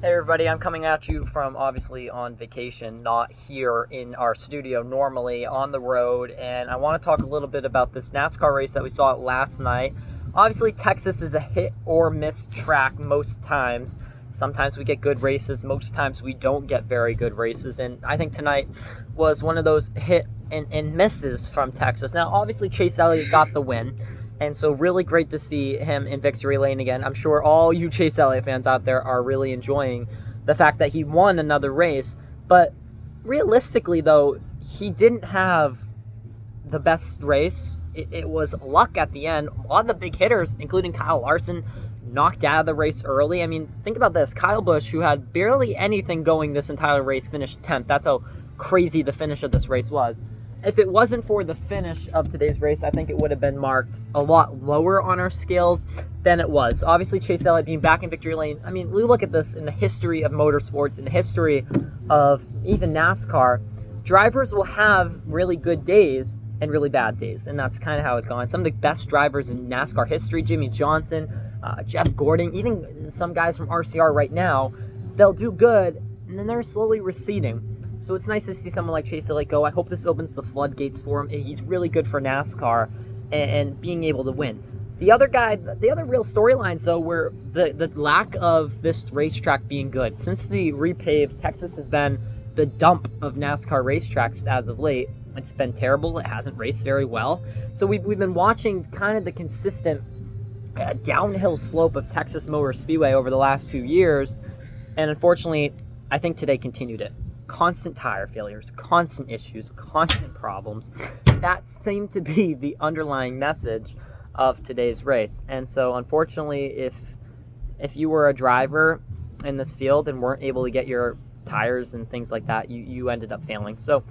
Hey everybody, I'm coming at you from obviously on vacation, not here in our studio normally, on the road, and I want to talk a little bit about this NASCAR race that we saw last night. Obviously, Texas is a hit or miss track most times. Sometimes we get good races, most times we don't get very good races, and I think tonight was one of those hit and misses from Texas. Now, obviously, Chase Elliott got the win. And so really great to see him in victory lane again. I'm sure all you Chase Elliott fans out there are really enjoying the fact that he won another race. But realistically, though, he didn't have the best race. It was luck at the end. A lot of the big hitters, including Kyle Larson, knocked out of the race early. I mean, think about this. Kyle Busch, who had barely anything going this entire race, finished 10th. That's how crazy the finish of this race was. If it wasn't for the finish of today's race, I think it would have been marked a lot lower on our scales than it was. Obviously, Chase Elliott being back in victory lane. I mean, we look at this in the history of motorsports, in the history of even NASCAR. Drivers will have really good days and really bad days, and that's kind of how it's gone. Some of the best drivers in NASCAR history, Jimmy Johnson, Jeff Gordon, even some guys from RCR right now, they'll do good, and then they're slowly receding. So it's nice to see someone like Chase Elliott go. I hope this opens the floodgates for him. He's really good for NASCAR and being able to win. The other real storylines, though, were the lack of this racetrack being good. Since the repaved, Texas has been the dump of NASCAR racetracks as of late. It's been terrible. It hasn't raced very well. So we've been watching kind of the consistent downhill slope of Texas Motor Speedway over the last few years. And unfortunately, I think today continued it. Constant tire failures, constant issues, constant problems. That seemed to be the underlying message of today's race. And so unfortunately, if you were a driver in this field and weren't able to get your tires and things like that, you ended up failing. So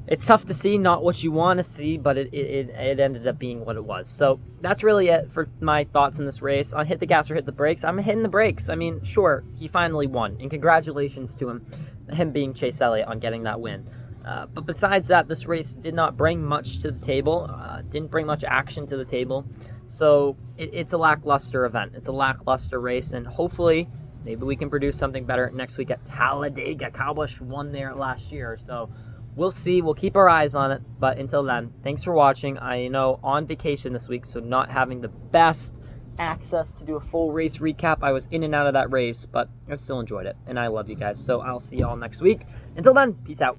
it's tough to see, not what you want to see, but it ended up being what it was. So that's really it for my thoughts in this race. On hit the gas or hit the brakes, I'm hitting the brakes. I mean, sure, he finally won, and congratulations to him being Chase Elliott on getting that win. But besides that, this race did not bring much to the table, didn't bring much action to the table. So it's a lackluster event. It's a lackluster race, and hopefully maybe we can produce something better next week at Talladega. Kyle Busch won there last year, so we'll see. We'll keep our eyes on it. But until then, thanks for watching. I know on vacation this week, so not having the best access to do a full race recap. I was in and out of that race, but I still enjoyed it, and I love you guys. So I'll see y'all next week. Until then, peace out.